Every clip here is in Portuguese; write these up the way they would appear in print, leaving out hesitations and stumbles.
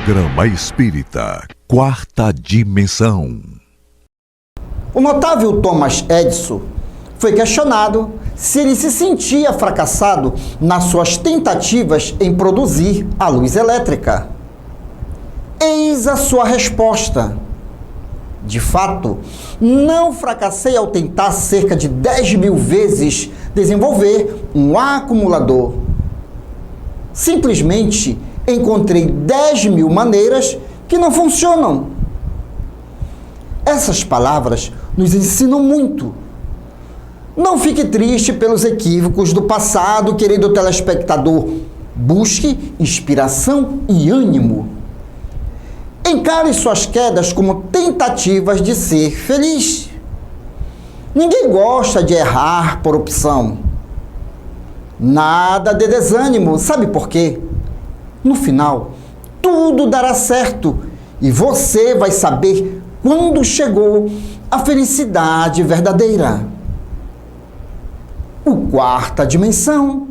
Programa Espírita Quarta Dimensão. O notável Thomas Edison foi questionado se ele se sentia fracassado nas suas tentativas em produzir a luz elétrica. Eis a sua resposta. De fato, não fracassei ao tentar cerca de 10.000 vezes desenvolver um acumulador. Simplesmente encontrei 10.000 maneiras que não funcionam. Essas palavras nos ensinam muito. Não fique triste pelos equívocos do passado, querido telespectador. Busque inspiração e ânimo. Encare suas quedas como tentativas de ser feliz. Ninguém gosta de errar por opção. Nada de desânimo, sabe por quê? No final, tudo dará certo e você vai saber quando chegou a felicidade verdadeira. O Quarta Dimensão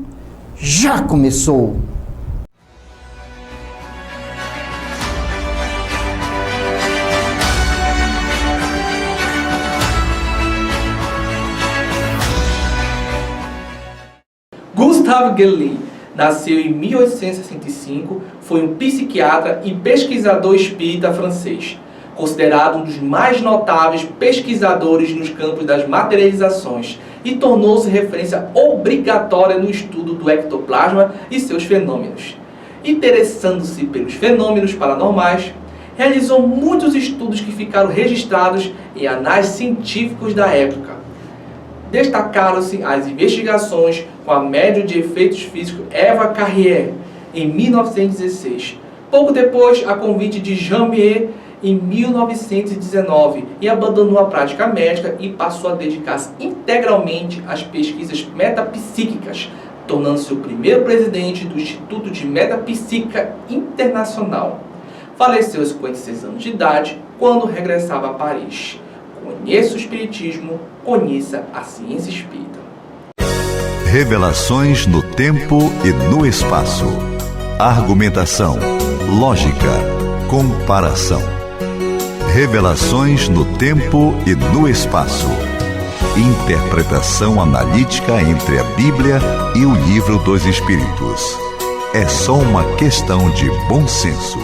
já começou. Gustave Galli nasceu em 1865, foi um psiquiatra e pesquisador espírita francês, considerado um dos mais notáveis pesquisadores nos campos das materializações e tornou-se referência obrigatória no estudo do ectoplasma e seus fenômenos. Interessando-se pelos fenômenos paranormais, realizou muitos estudos que ficaram registrados em anais científicos da época. Destacaram-se as investigações com a médium de efeitos físicos Eva Carrier, em 1916. Pouco depois, a convite de Jean Mier, em 1919, e abandonou a prática médica e passou a dedicar-se integralmente às pesquisas metapsíquicas, tornando-se o primeiro presidente do Instituto de Metapsíquica Internacional. Faleceu aos 56 anos de idade, quando regressava a Paris. Conheça o Espiritismo, conheça a ciência espírita. Revelações no tempo e no espaço. Argumentação, lógica, comparação. Revelações no tempo e no espaço. Interpretação analítica entre a Bíblia e o Livro dos Espíritos. É só uma questão de bom senso.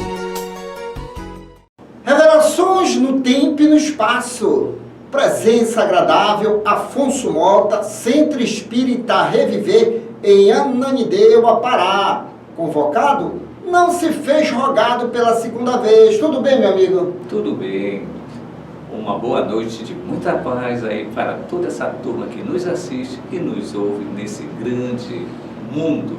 Revelações no tempo e no espaço. Presença agradável, Afonso Mota, Centro Espírita Reviver, em Ananindeua, Pará. Convocado? Não se fez rogado pela segunda vez. Tudo bem, meu amigo? Tudo bem. Uma boa noite de muita paz aí para toda essa turma que nos assiste e nos ouve nesse grande mundo.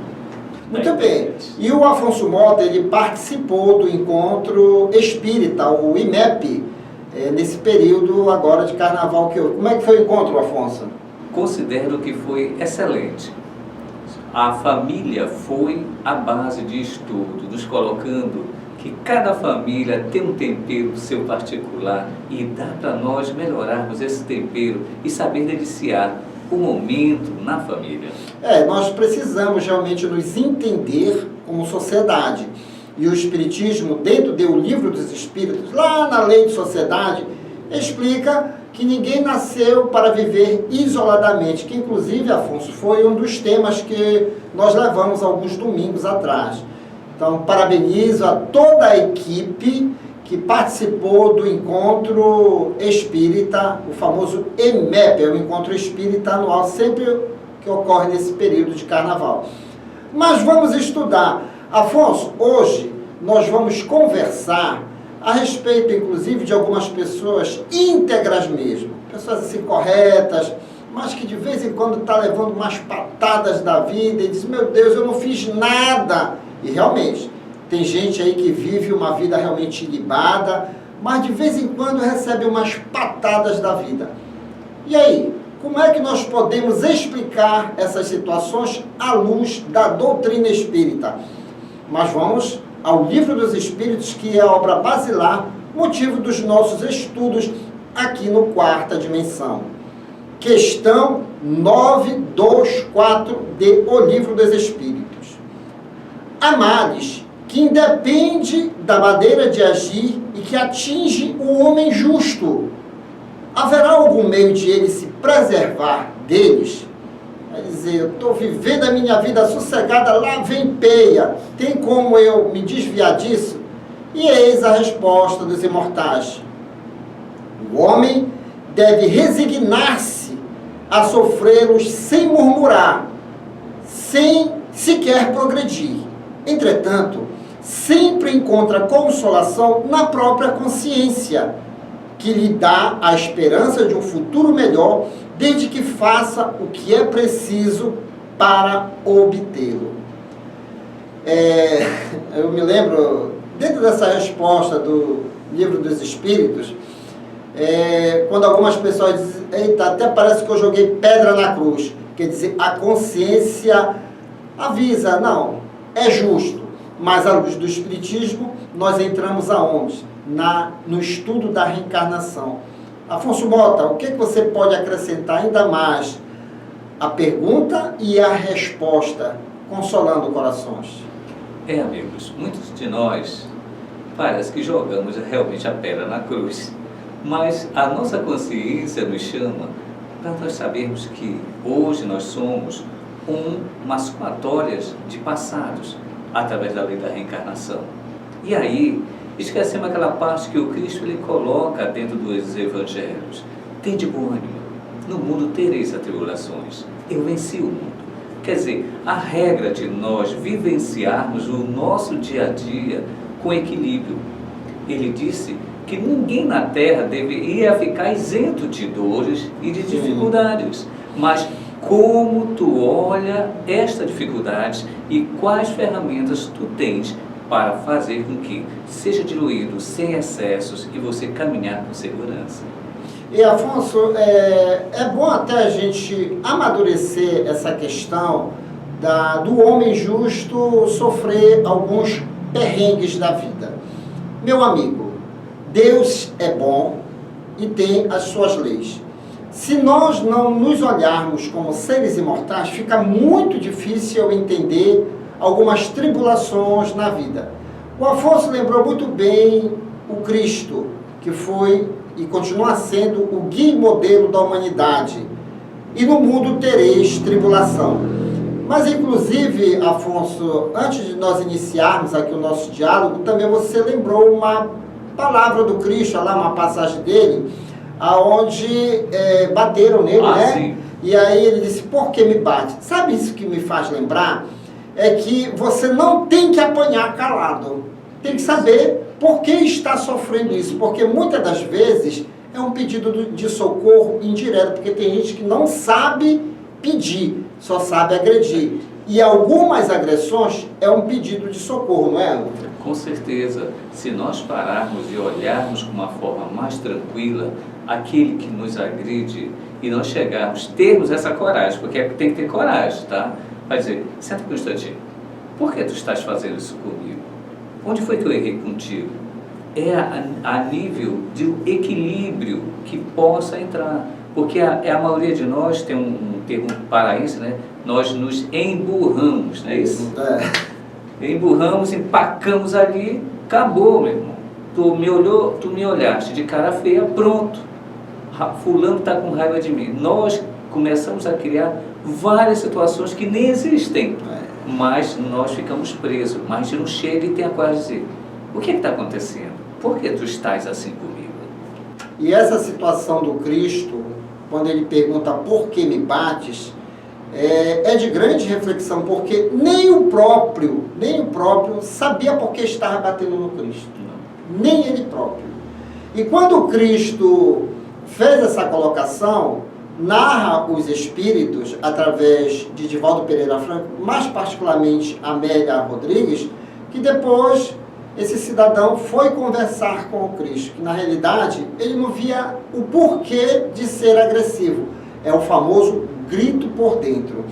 Muito bem. E o Afonso Mota, ele participou do encontro espírita, o IMEP, nesse período agora de carnaval. Como é que foi o encontro, Afonso? Considero que foi excelente. A família foi a base de estudo, nos colocando que cada família tem um tempero seu particular e dá para nós melhorarmos esse tempero e saber deliciar o momento na família. Nós precisamos realmente nos entender como sociedade. E o Espiritismo, dentro do Livro dos Espíritos, lá na Lei de Sociedade, explica que ninguém nasceu para viver isoladamente, que inclusive, Afonso, foi um dos temas que nós levamos alguns domingos atrás. Então, parabenizo a toda a equipe que participou do encontro espírita, o famoso EMEP, o encontro espírita anual, sempre que ocorre nesse período de carnaval. Mas vamos estudar. Afonso, hoje nós vamos conversar a respeito, inclusive, de algumas pessoas íntegras mesmo, pessoas assim corretas, mas que de vez em quando está levando umas patadas da vida e diz, meu Deus, eu não fiz nada. E realmente, tem gente aí que vive uma vida realmente ilibada, mas de vez em quando recebe umas patadas da vida. E aí, como é que nós podemos explicar essas situações à luz da doutrina espírita? Mas vamos ao Livro dos Espíritos, que é a obra basilar, motivo dos nossos estudos aqui no Quarta Dimensão. Questão 924 de O Livro dos Espíritos. Amales que independe da maneira de agir e que atinge o homem justo. Haverá algum meio de ele se preservar deles? Vai dizer, eu estou vivendo a minha vida sossegada, lá vem peia, tem como eu me desviar disso? E eis a resposta dos imortais. O homem deve resignar-se a sofrê-los sem murmurar, sem sequer progredir. Entretanto, sempre encontra consolação na própria consciência, que lhe dá a esperança de um futuro melhor, desde que faça o que é preciso para obtê-lo. Eu me lembro, dentro dessa resposta do Livro dos Espíritos, quando algumas pessoas dizem, eita, até parece que eu joguei pedra na cruz. Quer dizer, a consciência avisa, não, é justo. Mas à luz do Espiritismo, nós entramos aonde? No estudo da reencarnação. Afonso Mota, o que você pode acrescentar ainda mais? A pergunta e a resposta, consolando corações. Amigos, muitos de nós parece que jogamos realmente a pedra na cruz. Mas a nossa consciência nos chama para nós sabermos que hoje nós somos umas somatórias de passados, através da lei da reencarnação. E aí, esquecemos aquela parte que o Cristo ele coloca dentro dos evangelhos. Tende bom ânimo, no mundo tereis atribulações, eu venci o mundo. Quer dizer, a regra de nós vivenciarmos o nosso dia a dia com equilíbrio. Ele disse que ninguém na Terra deveria ficar isento de dores e de dificuldades, mas como tu olha esta dificuldade e quais ferramentas tu tens para fazer com que seja diluído sem excessos e você caminhar com segurança. E Afonso, é bom até a gente amadurecer essa questão do homem justo sofrer alguns perrengues da vida. Meu amigo, Deus é bom e tem as suas leis. Se nós não nos olharmos como seres imortais, fica muito difícil entender algumas tribulações na vida. O Afonso lembrou muito bem o Cristo, que foi e continua sendo o guia e modelo da humanidade. E no mundo tereis tribulação. Mas, inclusive, Afonso, antes de nós iniciarmos aqui o nosso diálogo, também você lembrou uma palavra do Cristo, lá uma passagem dele, aonde bateram nele, né? Sim. E aí ele disse, por que me bate? Sabe isso que me faz lembrar? É que você não tem que apanhar calado. Tem que saber por que está sofrendo isso. Porque muitas das vezes é um pedido de socorro indireto. Porque tem gente que não sabe pedir, só sabe agredir. E algumas agressões é um pedido de socorro, não é? Com certeza, se nós pararmos e olharmos com uma forma mais tranquila aquele que nos agride e nós chegarmos, termos essa coragem, porque tem que ter coragem, tá? Vai dizer, senta aqui um instantinho, por que tu estás fazendo isso comigo? Onde foi que eu errei contigo? É a nível de equilíbrio que possa entrar, porque a maioria de nós tem um termo paraense, né? Nós nos emburramos, não é isso? Emburramos, empacamos ali, acabou, meu irmão. Tu me olhaste de cara feia, pronto. Fulano está com raiva de mim. Nós começamos a criar várias situações que nem existem, mas nós ficamos presos. Mas a gente não chega e tem a coragem de dizer, o que está acontecendo? Por que tu estás assim comigo? E essa situação do Cristo, quando ele pergunta por que me bates, é de grande reflexão, porque nem o próprio sabia por que estava batendo no Cristo. Nem ele próprio. E quando o Cristo fez essa colocação, narra os espíritos, através de Divaldo Pereira Franco, mais particularmente Amélia Rodrigues, que depois esse cidadão foi conversar com o Cristo, que na realidade ele não via o porquê de ser agressivo. É o famoso grito por dentro.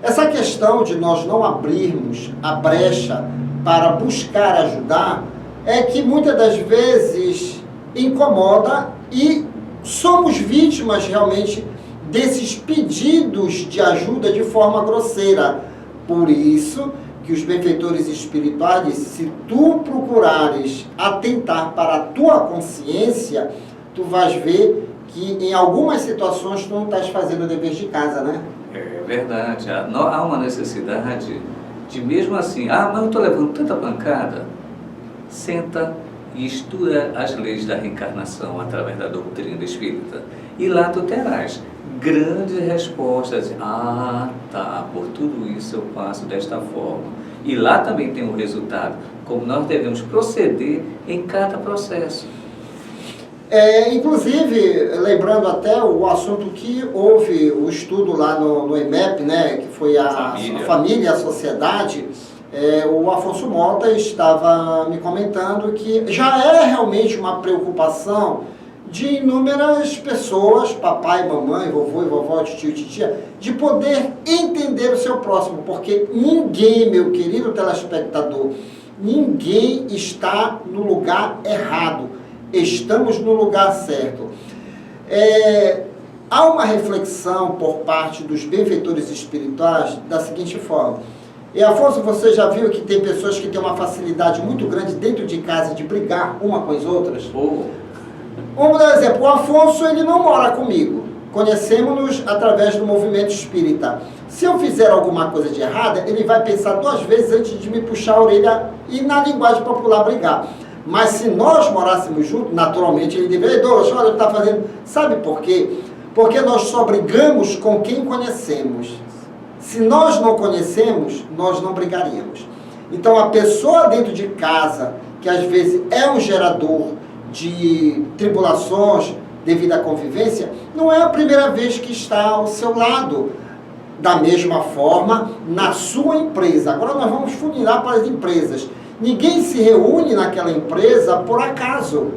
Essa questão de nós não abrirmos a brecha para buscar ajudar é que muitas das vezes incomoda e somos vítimas realmente desses pedidos de ajuda de forma grosseira. Por isso que os benfeitores espirituais dizem, se tu procurares atentar para a tua consciência, tu vais ver que em algumas situações tu não estás fazendo o dever de casa, né? É verdade. Há uma necessidade de mesmo assim, mas eu estou levando tanta pancada. Senta e estuda as leis da reencarnação através da doutrina espírita. E lá tu terás grandes respostas. Tá, por tudo isso eu passo desta forma. E lá também tem um resultado, como nós devemos proceder em cada processo. Inclusive, lembrando até o assunto que houve o estudo lá no IMEP, né, que foi a família e a sociedade, o Afonso Mota estava me comentando que já é realmente uma preocupação de inúmeras pessoas, papai, mamãe, vovô e vovó, tio e titia, de poder entender o seu próximo, porque ninguém, meu querido telespectador, ninguém está no lugar errado, estamos no lugar certo. Há uma reflexão por parte dos benfeitores espirituais da seguinte forma, e Afonso, você já viu que tem pessoas que têm uma facilidade muito grande dentro de casa de brigar uma com as outras? Vamos dar um exemplo, o Afonso ele não mora comigo, conhecemos-nos através do movimento espírita. Se eu fizer alguma coisa de errada, ele vai pensar 2 vezes antes de me puxar a orelha e na linguagem popular brigar. Mas se nós morássemos juntos, naturalmente ele deveria, Douglas, olha, está fazendo... Sabe por quê? Porque nós só brigamos com quem conhecemos. Se nós não conhecemos, nós não brigaríamos. Então a pessoa dentro de casa, que às vezes é um gerador de tribulações devido à convivência, não é a primeira vez que está ao seu lado. Da mesma forma, na sua empresa. Agora nós vamos funilar para as empresas. Ninguém se reúne naquela empresa por acaso.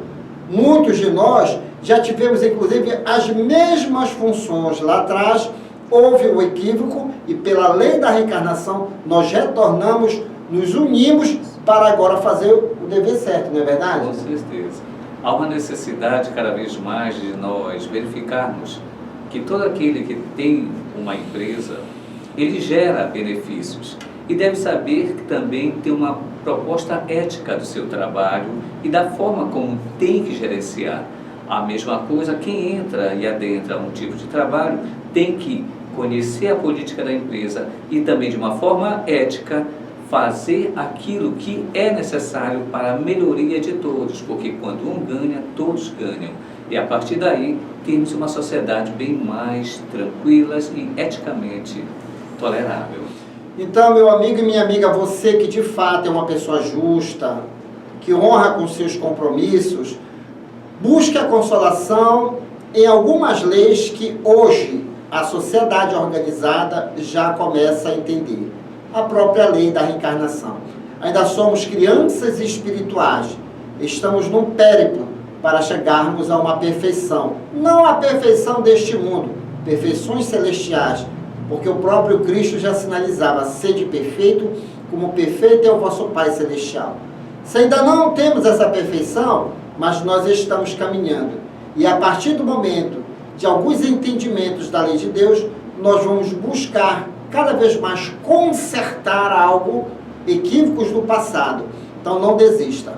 Muitos de nós já tivemos, inclusive, as mesmas funções lá atrás, houve um equívoco e pela lei da reencarnação nós retornamos, nos unimos para agora fazer o dever certo, não é verdade? Com certeza. Há uma necessidade cada vez mais de nós verificarmos que todo aquele que tem uma empresa, ele gera benefícios e deve saber que também tem uma proposta ética do seu trabalho e da forma como tem que gerenciar. A mesma coisa, quem entra e adentra um tipo de trabalho tem que conhecer a política da empresa e também de uma forma ética fazer aquilo que é necessário para a melhoria de todos, porque quando um ganha, todos ganham. E a partir daí, temos uma sociedade bem mais tranquila e eticamente tolerável. Então, meu amigo e minha amiga, você que de fato é uma pessoa justa, que honra com seus compromissos, busque a consolação em algumas leis que hoje a sociedade organizada já começa a entender. A própria lei da reencarnação. Ainda somos crianças espirituais. Estamos num périplo para chegarmos a uma perfeição. Não a perfeição deste mundo, perfeições celestiais. Porque o próprio Cristo já sinalizava, sede perfeito, como perfeito é o vosso Pai Celestial. Se ainda não temos essa perfeição, mas nós estamos caminhando. E a partir do momento de alguns entendimentos da lei de Deus, nós vamos buscar cada vez mais consertar algo, equívocos do passado. Então não desista.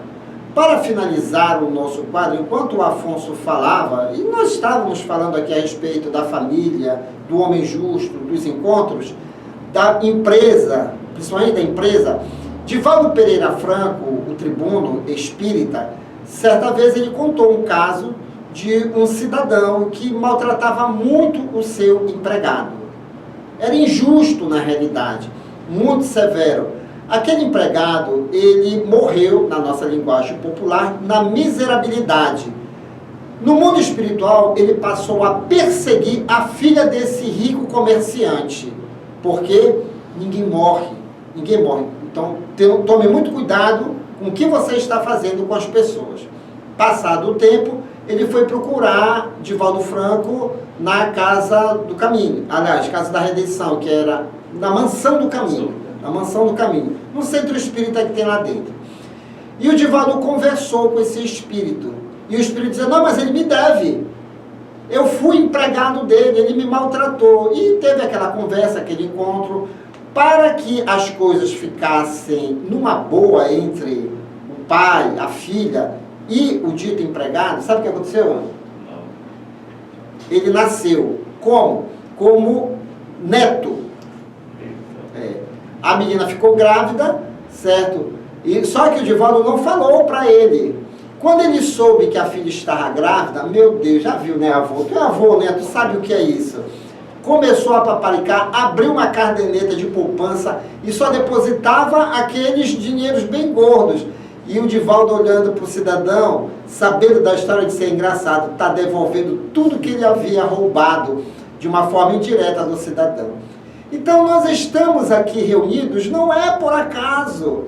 Para finalizar o nosso quadro, enquanto o Afonso falava, e nós estávamos falando aqui a respeito da família, do homem justo, dos encontros, da empresa, principalmente da empresa, Divaldo Pereira Franco, o tribuno espírita, certa vez ele contou um caso de um cidadão que maltratava muito o seu empregado. Era injusto na realidade, muito severo. Aquele empregado, ele morreu, na nossa linguagem popular, na miserabilidade. No mundo espiritual, ele passou a perseguir a filha desse rico comerciante, porque ninguém morre, ninguém morre. Então, tome muito cuidado com o que você está fazendo com as pessoas. Passado o tempo, ele foi procurar Divaldo Franco na Casa do Caminho, aliás, Casa da Redenção, que era na Mansão do Caminho, na Mansão do Caminho, no centro espírita que tem lá dentro. E o Divaldo conversou com esse espírito, e o espírito dizia, não, mas ele me deve, eu fui empregado dele, ele me maltratou, e teve aquela conversa, aquele encontro. para que as coisas ficassem numa boa entre o pai, a filha e o dito empregado, sabe o que aconteceu? Não. Ele nasceu como? Como neto. A menina ficou grávida, certo? E, só que o Divaldo não falou para ele. Quando ele soube que a filha estava grávida, meu Deus, já viu, né, avô? Tu é avô, né? Tu sabe o que é isso? Começou a paparicar, abriu uma caderneta de poupança e só depositava aqueles dinheiros bem gordos. E o Divaldo, olhando para o cidadão, sabendo da história de ser engraçado, está devolvendo tudo que ele havia roubado de uma forma indireta do cidadão. Então, nós estamos aqui reunidos, não é por acaso.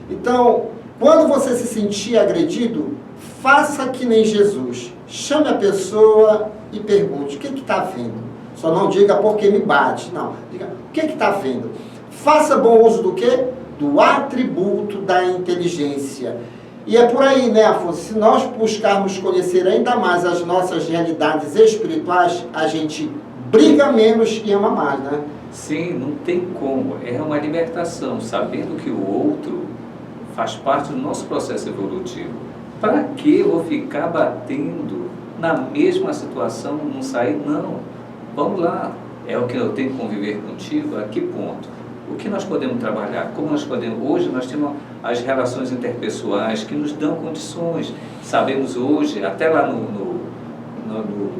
Então, quando você se sentir agredido, faça que nem Jesus. Chame a pessoa e pergunte, o que está vendo? Só não diga porque me bate, não. Diga, o que está vendo? Faça bom uso do quê? Do atributo da inteligência. E é por aí, né, Afonso? Se nós buscarmos conhecer ainda mais as nossas realidades espirituais, a gente briga menos e ama mais, né? Sim, não tem como. É uma libertação, sabendo que o outro faz parte do nosso processo evolutivo. Para que eu vou ficar batendo na mesma situação, não sair? Não. Vamos lá. É o que eu tenho que conviver contigo? A que ponto? O que nós podemos trabalhar? Como nós podemos? Hoje nós temos as relações interpessoais que nos dão condições. Sabemos hoje, até lá no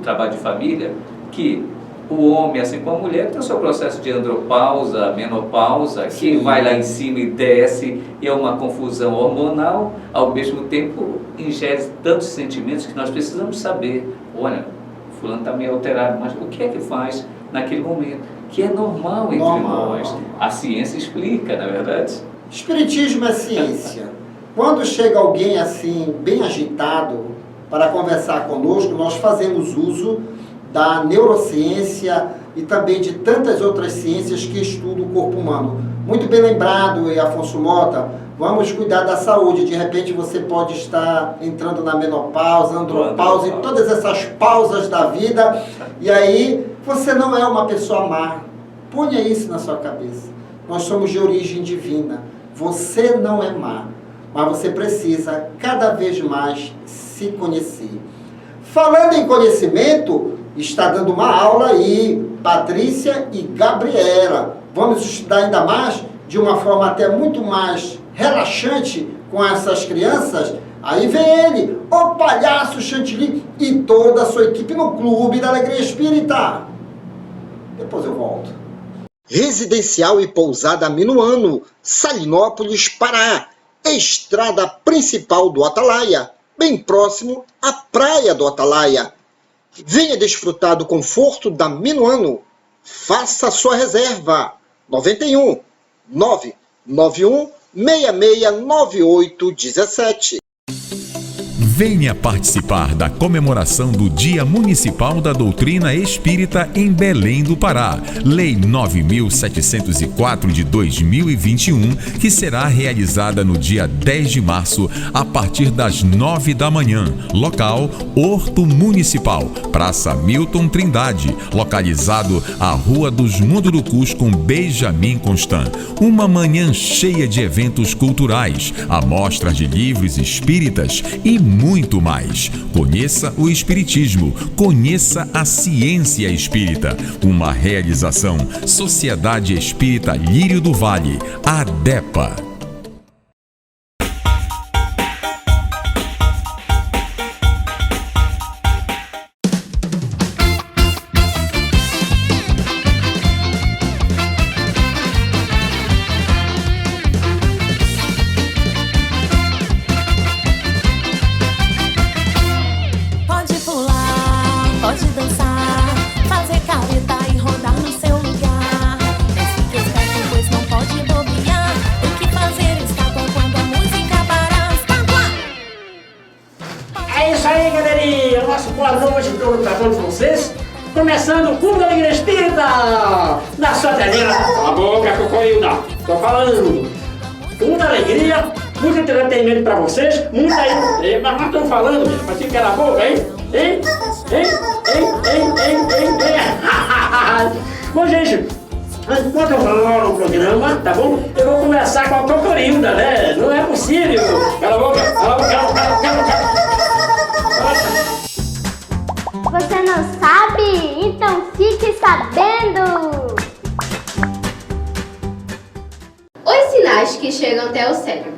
trabalho de família, que o homem, assim como a mulher, tem o seu processo de andropausa, menopausa, que vai lá em cima e desce, e é uma confusão hormonal, ao mesmo tempo ingere tantos sentimentos que nós precisamos saber. Olha, fulano está meio alterado, mas o que é que faz naquele momento? Que é normal entre nós. A ciência explica, na verdade. Espiritismo é ciência. Quando chega alguém assim, bem agitado, para conversar conosco, nós fazemos uso da neurociência e também de tantas outras ciências que estudam o corpo humano. Muito bem lembrado, Afonso Mota, vamos cuidar da saúde. De repente você pode estar entrando na menopausa, andropausa e todas essas pausas da vida, e aí você não é uma pessoa má. Ponha isso na sua cabeça. Nós somos de origem divina. Você não é má, mas você precisa cada vez mais se conhecer. Falando em conhecimento, está dando uma aula aí, Patrícia e Gabriela. Vamos estudar ainda mais, de uma forma até muito mais relaxante com essas crianças. Aí vem ele, o palhaço Chantilly e toda a sua equipe no Clube da Alegria Espírita. Depois eu volto. Residencial e pousada Minuano, Salinópolis, Pará. Estrada principal do Atalaia, bem próximo à praia do Atalaia. Venha desfrutar do conforto da Minuano. Faça sua reserva. 91 991 669817. Venha participar da comemoração do Dia Municipal da Doutrina Espírita em Belém do Pará, Lei 9.704 de 2021, que será realizada no dia 10 de março, a partir das 9 da manhã. Local, Horto Municipal, Praça Milton Trindade, localizado à Rua dos Mundurucus com Benjamin Constant. Uma manhã cheia de eventos culturais, amostras de livros espíritas e muito mais. Conheça o Espiritismo, conheça a ciência espírita. Uma realização Sociedade Espírita Lírio do Vale, ADEPA. Começando o Clube da Alegria Espírita, na sua telinha. Cala a boca, Cocoilda. Tô falando. Clube da Alegria, muito entretenimento pra vocês, muita aí. Mas nós estamos falando, bicho, mas fica na boca, hein? Hein? Bom, gente, enquanto eu falo pro programa, tá bom? Eu vou conversar com a Cocorilda, né? Não é possível. Cala a boca, cala a boca, cala a boca. Você não sabe? Então fique sabendo! Os sinais que chegam até o cérebro.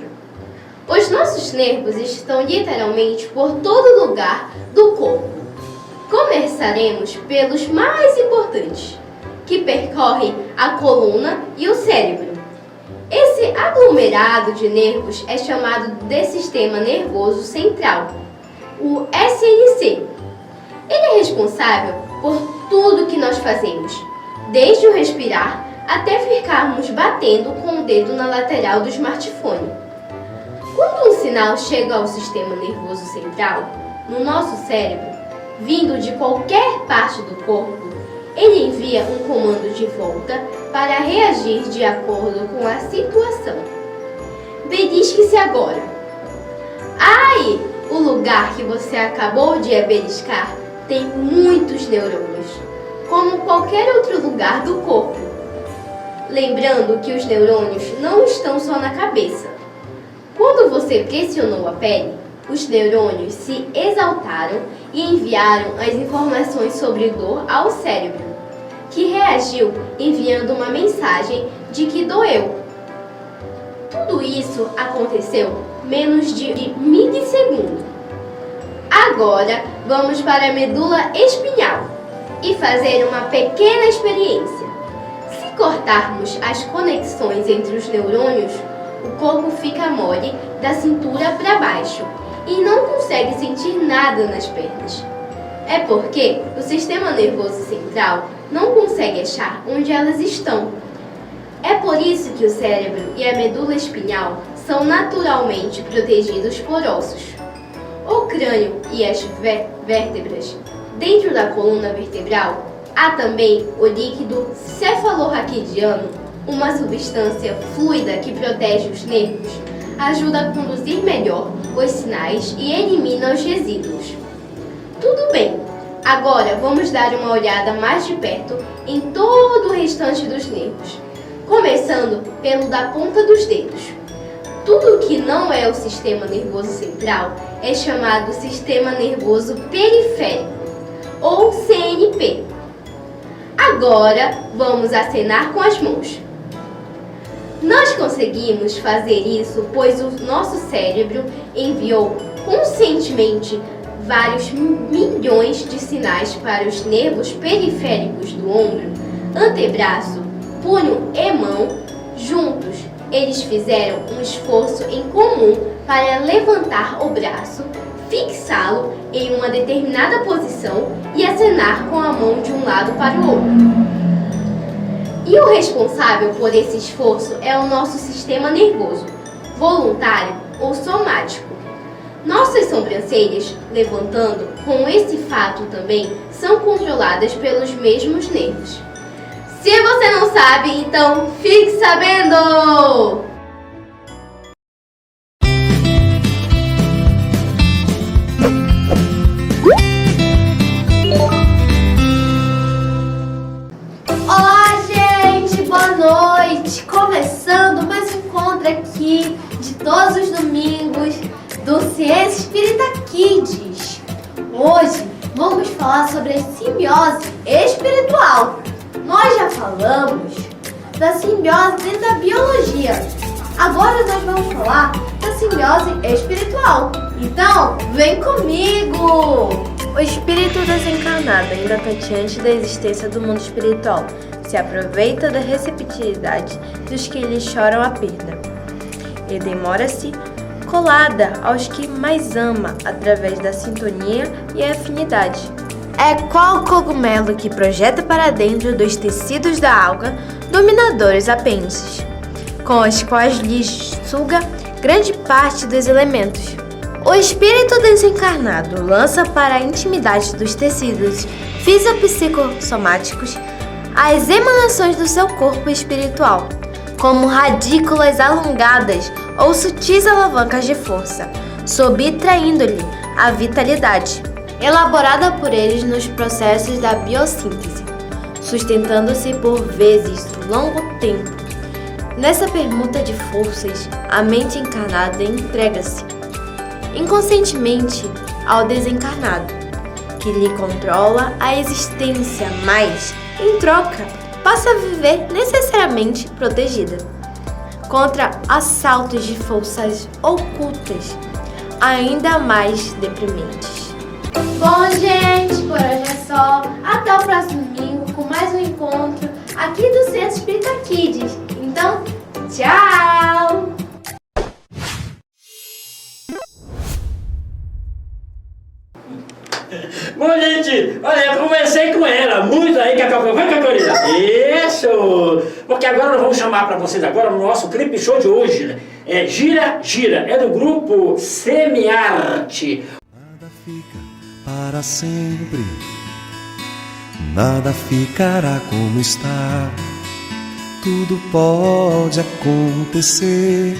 Os nossos nervos estão literalmente por todo lugar do corpo. Começaremos pelos mais importantes, que percorrem a coluna e o cérebro. Esse aglomerado de nervos é chamado de Sistema Nervoso Central, o SNC. Ele é responsável por tudo que nós fazemos, desde o respirar até ficarmos batendo com o dedo na lateral do smartphone. Quando um sinal chega ao sistema nervoso central, no nosso cérebro, vindo de qualquer parte do corpo, ele envia um comando de volta para reagir de acordo com a situação. Belisque-se agora. Ai, o lugar que você acabou de beliscar tem muitos neurônios, como qualquer outro lugar do corpo. Lembrando que os neurônios não estão só na cabeça. Quando você pressionou a pele, os neurônios se exaltaram e enviaram as informações sobre dor ao cérebro, que reagiu enviando uma mensagem de que doeu. Tudo isso aconteceu menos de milissegundo. Agora vamos para a medula espinhal e fazer uma pequena experiência. Se cortarmos as conexões entre os neurônios, o corpo fica mole da cintura para baixo e não consegue sentir nada nas pernas. É porque o sistema nervoso central não consegue achar onde elas estão. É por isso que o cérebro e a medula espinhal são naturalmente protegidos por ossos. O crânio e as vértebras. Dentro da coluna vertebral, há também o líquido cefalorraquidiano, uma substância fluida que protege os nervos, ajuda a conduzir melhor os sinais e elimina os resíduos. Tudo bem, agora vamos dar uma olhada mais de perto em todo o restante dos nervos, começando pelo da ponta dos dedos. Tudo que não é o sistema nervoso central é chamado sistema nervoso periférico, ou CNP. Agora vamos acenar com as mãos. Nós conseguimos fazer isso pois o nosso cérebro enviou conscientemente vários milhões de sinais para os nervos periféricos do ombro, antebraço, punho e mão. Juntos, eles fizeram um esforço em comum para levantar o braço, fixá-lo em uma determinada posição e acenar com a mão de um lado para o outro. E o responsável por esse esforço é o nosso sistema nervoso, voluntário ou somático. Nossas sobrancelhas, levantando com esse fato também, são controladas pelos mesmos nervos. Se você não sabe, então fique sabendo! Olá, gente! Boa noite! Começando mais um encontro aqui de todos os domingos do Ciência Espírita Kids. Hoje vamos falar sobre a simbiose espiritual. Nós já falamos da simbiose dentro da biologia. Agora nós vamos falar da simbiose espiritual. Então, vem comigo! O espírito desencarnado, ainda tateante da existência do mundo espiritual, se aproveita da receptividade dos que lhe choram a perda e demora-se colada aos que mais ama através da sintonia e afinidade. É qual cogumelo que projeta para dentro dos tecidos da alga dominadores apêndices, com os quais lhe suga grande parte dos elementos. O espírito desencarnado lança para a intimidade dos tecidos fisiopsicossomáticos as emanações do seu corpo espiritual, como radículas alongadas ou sutis alavancas de força, subtraindo-lhe a vitalidade, elaborada por eles nos processos da biossíntese, sustentando-se por vezes longo tempo Nessa permuta de forças, a mente encarnada entrega-se inconscientemente ao desencarnado, que lhe controla a existência, mas, em troca, passa a viver necessariamente protegida contra assaltos de forças ocultas, ainda mais deprimentes. Bom, gente, por hoje é só. Até o próximo domingo com mais um encontro aqui do Centro Espírita Kids. Então, tchau! Bom, gente, olha, eu conversei com ela muito aí, vai, Catorina. Isso! Porque agora nós vamos chamar para vocês agora no nosso clipe show de hoje, né? É Gira, Gira, é do grupo Semiarte. Nada fica para sempre, nada ficará como está. Tudo pode acontecer,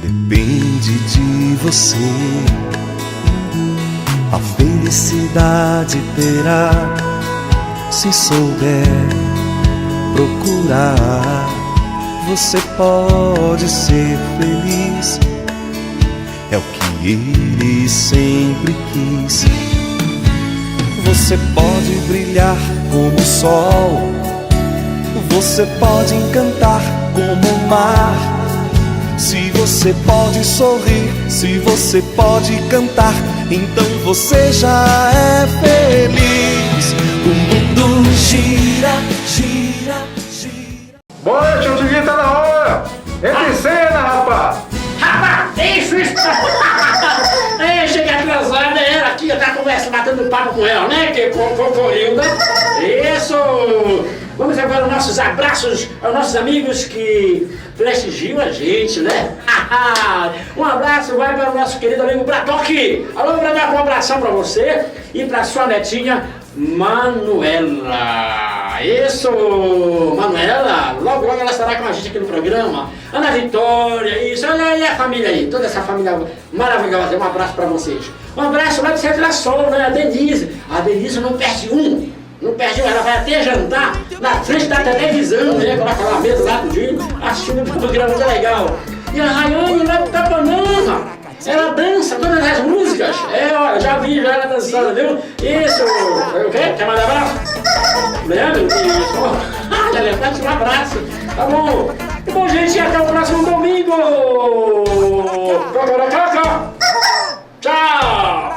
depende de você. A felicidade terá, se souber procurar. Você pode ser feliz, é o que ele sempre quis. Você pode brilhar como o sol, você pode encantar como o mar. Se você pode sorrir, se você pode cantar, então você já é feliz. O mundo gira, gira, gira. Boa noite, o Diguinho tá na hora. Entra em cena, rapaz. Rapaz, deixa isso. Cheguei atrasada, ela aqui, eu tava conversando, batendo papo com ela, né? Que Corilda. Isso. Vamos agora aos nossos abraços aos nossos amigos que prestigiam a gente, né? Um abraço vai para o nosso querido amigo Bratoque. Alô, Bratoque, um abração para você e para sua netinha Manuela. Isso, Manuela. Logo, logo ela estará com a gente aqui no programa. Ana Vitória, isso, olha aí a família aí, toda essa família maravilhosa. Um abraço para vocês. Um abraço lá do Centro da Sol, né? A Denise. A Denise não perde um. Não perde, ela vai até jantar na frente da televisão, né? Coloca lá mesmo lá do dia, assistindo um programa muito legal. E a Rayane lá do Tapanama, ela dança todas as músicas. Olha, já vi já ela dançando, viu? Isso, o quê? Quer mandar abraço? Leandro? Isso. Elefante, um abraço. Tá bom? E bom, gente, até o próximo domingo. Tchau!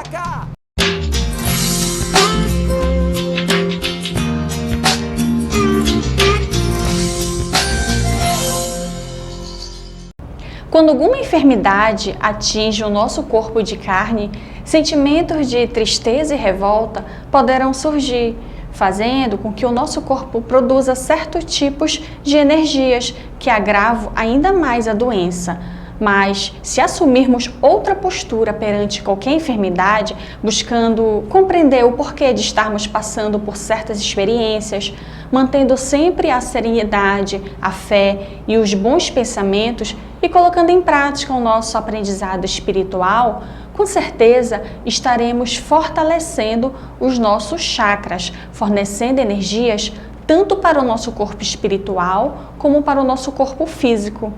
Quando alguma enfermidade atinge o nosso corpo de carne, sentimentos de tristeza e revolta poderão surgir, fazendo com que o nosso corpo produza certos tipos de energias que agravam ainda mais a doença. Mas, se assumirmos outra postura perante qualquer enfermidade, buscando compreender o porquê de estarmos passando por certas experiências, mantendo sempre a serenidade, a fé e os bons pensamentos e colocando em prática o nosso aprendizado espiritual, com certeza estaremos fortalecendo os nossos chakras, fornecendo energias tanto para o nosso corpo espiritual como para o nosso corpo físico.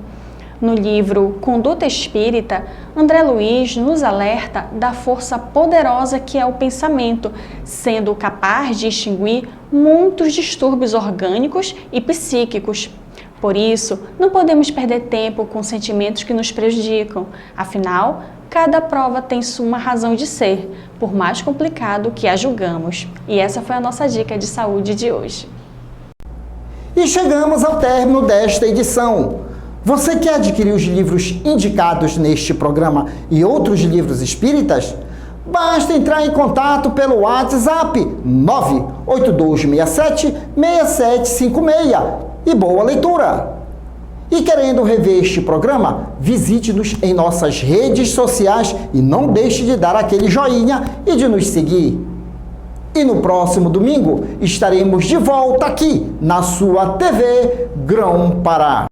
No livro Conduta Espírita, André Luiz nos alerta da força poderosa que é o pensamento, sendo capaz de extinguir muitos distúrbios orgânicos e psíquicos. Por isso, não podemos perder tempo com sentimentos que nos prejudicam. Afinal, cada prova tem sua razão de ser, por mais complicado que a julgamos. E essa foi a nossa dica de saúde de hoje. E chegamos ao término desta edição. Você quer adquirir os livros indicados neste programa e outros livros espíritas? Basta entrar em contato pelo WhatsApp 98267-6756 e boa leitura! E querendo rever este programa, visite-nos em nossas redes sociais e não deixe de dar aquele joinha e de nos seguir. E no próximo domingo estaremos de volta aqui na sua TV Grão Pará.